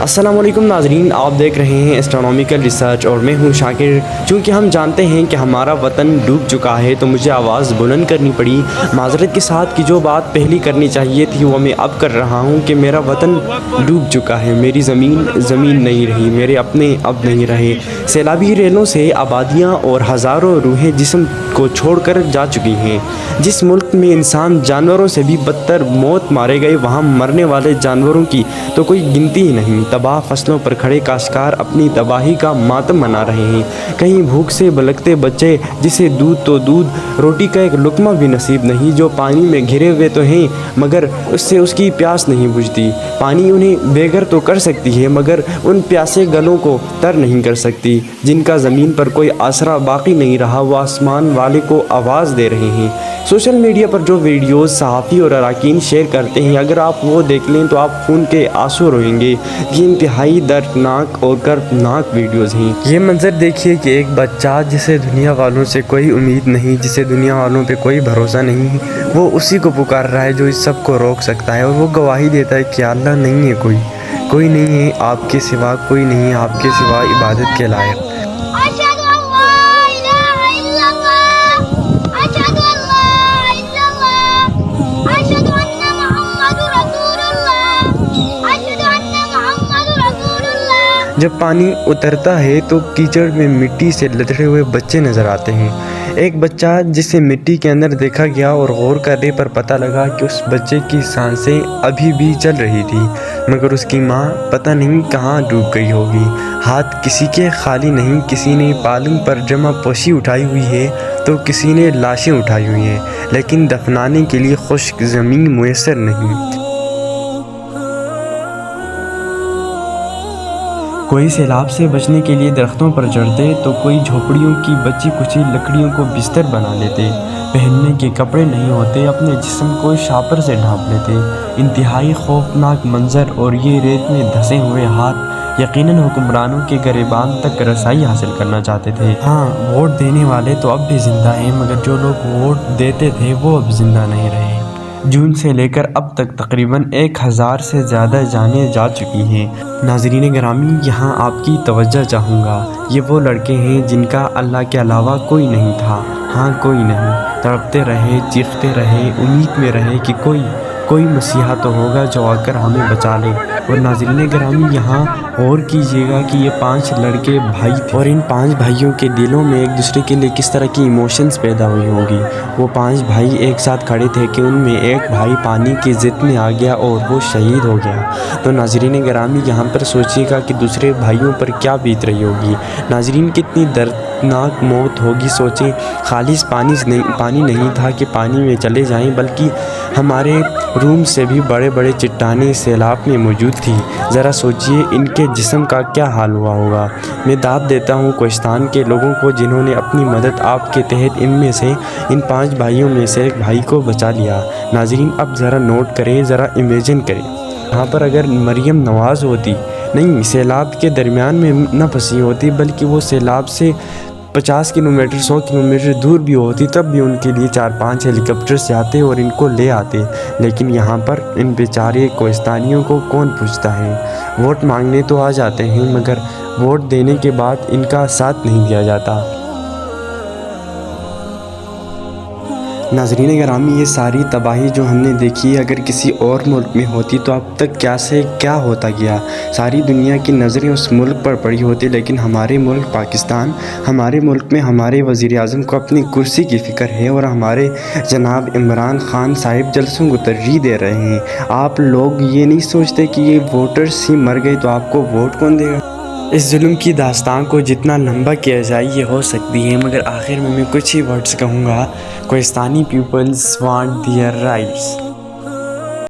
السلام علیکم ناظرین، آپ دیکھ رہے ہیں اسٹرونامیکل ریسرچ اور میں ہوں شاکر۔ چونکہ ہم جانتے ہیں کہ ہمارا وطن ڈوب چکا ہے تو مجھے آواز بلند کرنی پڑی، معذرت کے ساتھ کہ جو بات پہلی کرنی چاہیے تھی وہ میں اب کر رہا ہوں کہ میرا وطن ڈوب چکا ہے، میری زمین نہیں رہی، میرے اپنے اب نہیں رہے۔ سیلابی ریلوں سے آبادیاں اور ہزاروں روحیں جسم کو چھوڑ کر جا چکی ہیں۔ جس ملک میں انسان جانوروں سے بھی بدتر موت مارے گئے، وہاں مرنے والے جانوروں کی تو کوئی گنتی ہی نہیں۔ تباہ فصلوں پر کھڑے کاشتکار اپنی تباہی کا ماتم منا رہے ہیں۔ کہیں بھوک سے بلکتے بچے جسے دودھ تو دودھ، روٹی کا ایک لقمہ بھی نصیب نہیں، جو پانی میں گھرے ہوئے تو ہیں مگر اس سے اس کی پیاس نہیں بجھتی۔ پانی انہیں بے گھر تو کر سکتی ہے مگر ان پیاسے گلوں کو تر نہیں کر سکتی۔ جن کا زمین پر کوئی آسرا باقی نہیں رہا، وہ آسمان والے کو آواز دے رہے ہیں۔ سوشل میڈیا پر جو ویڈیوز صحافی اور اراکین شیئر کرتے ہیں، اگر آپ وہ دیکھ لیں تو آپ خون کے آنسو روئیں گے۔ یہ انتہائی دردناک اور کردناک ویڈیوز ہیں۔ یہ منظر دیکھیے کہ ایک بچہ جسے دنیا والوں سے کوئی امید نہیں، جسے دنیا والوں پہ کوئی بھروسہ نہیں، وہ اسی کو پکار رہا ہے جو اس سب کو روک سکتا ہے، اور وہ گواہی دیتا ہے کہ اللہ نہیں ہے، کوئی نہیں ہے آپ کے سوا، کوئی نہیں ہے آپ کے سوا عبادت کے لائق۔ جب پانی اترتا ہے تو کیچڑ میں مٹی سے لتڑے ہوئے بچے نظر آتے ہیں۔ ایک بچہ جسے مٹی کے اندر دیکھا گیا اور غور کرنے پر پتہ لگا کہ اس بچے کی سانسیں ابھی بھی چل رہی تھی، مگر اس کی ماں پتہ نہیں کہاں ڈوب گئی ہوگی۔ ہاتھ کسی کے خالی نہیں، کسی نے پالنگ پر جمع پوشی اٹھائی ہوئی ہے تو کسی نے لاشیں اٹھائی ہوئی ہیں، لیکن دفنانے کے لیے خشک زمین میسر نہیں۔ کوئی سیلاب سے بچنے کے لیے درختوں پر چڑھتے تو کوئی جھوپڑیوں کی بچی کچی لکڑیوں کو بستر بنا لیتے۔ پہننے کے کپڑے نہیں ہوتے، اپنے جسم کو شاپر سے ڈھانپ لیتے۔ انتہائی خوفناک منظر، اور یہ ریت میں دھسے ہوئے ہاتھ یقیناً حکمرانوں کے گریبان تک رسائی حاصل کرنا چاہتے تھے۔ ہاں، ووٹ دینے والے تو اب بھی زندہ ہیں، مگر جو لوگ ووٹ دیتے تھے وہ اب زندہ نہیں رہے۔ جون سے لے کر اب تک تقریباً 1000 سے زیادہ جانیں جا چکی ہیں۔ ناظرین گرامی، یہاں آپ کی توجہ چاہوں گا۔ یہ وہ لڑکے ہیں جن کا اللہ کے علاوہ کوئی نہیں تھا، ہاں کوئی نہیں۔ تڑپتے رہے، چیختے رہے، امید میں رہے کہ کوئی مسیحا تو ہوگا جو آ کر ہمیں بچا لے۔ اور ناظرین گرامی، یہاں غور کیجیے گا کہ یہ 5 لڑکے بھائی تھے، اور ان 5 بھائیوں کے دلوں میں ایک دوسرے کے لیے کس طرح کی ایموشنز پیدا ہوئی ہوں گی۔ وہ 5 بھائی ایک ساتھ کھڑے تھے کہ ان میں ایک بھائی پانی کی ضد میں آ گیا اور وہ شہید ہو گیا۔ تو ناظرین گرامی، یہاں پر سوچیے گا کہ دوسرے بھائیوں پر کیا بیت رہی ہوگی۔ ناظرین، کتنی دردناک موت ہوگی۔ سوچیں، خالص پانی نہیں تھا کہ پانی میں چلے جائیں، بلکہ ہمارے روم سے بھی بڑے بڑے چٹانیں سیلاب میں موجود تھی۔ ذرا سوچئے ان کے جسم کا کیا حال ہوا ہوگا۔ میں داد دیتا ہوں کوہستان کے لوگوں کو جنہوں نے اپنی مدد آپ کے تحت ان 5 بھائیوں میں سے ایک بھائی کو بچا لیا۔ ناظرین، اب ذرا نوٹ کریں، ذرا امیجن کریں، یہاں پر اگر مریم نواز ہوتی، نہیں سیلاب کے درمیان میں نہ پھنسی ہوتی، بلکہ وہ سیلاب سے 50 کلومیٹر 100 کلومیٹر دور بھی ہوتی، تب بھی ان کے لیے 4-5 ہیلی کاپٹرز جاتے اور ان کو لے آتے۔ لیکن یہاں پر ان بیچارے کوہستانیوں کو کون پوچھتا ہے۔ ووٹ مانگنے تو آ جاتے ہیں، مگر ووٹ دینے کے بعد ان کا ساتھ نہیں دیا جاتا۔ ناظرین گرامی، یہ ساری تباہی جو ہم نے دیکھی، اگر کسی اور ملک میں ہوتی تو اب تک کیا سے کیا ہوتا گیا۔ ساری دنیا کی نظریں اس ملک پر پڑی ہوتی، لیکن ہمارے ملک پاکستان، ہمارے ملک میں ہمارے وزیر اعظم کو اپنی کرسی کی فکر ہے، اور ہمارے جناب عمران خان صاحب جلسوں کو ترجیح دے رہے ہیں۔ آپ لوگ یہ نہیں سوچتے کہ یہ ووٹرز ہی مر گئے تو آپ کو ووٹ کون دے گا؟ اس ظلم کی داستان کو جتنا لمبا کیا جائے یہ ہو سکتی ہے، مگر آخر میں کچھ ہی ورڈز کہوں گا۔ Kohistani peoples want their rights.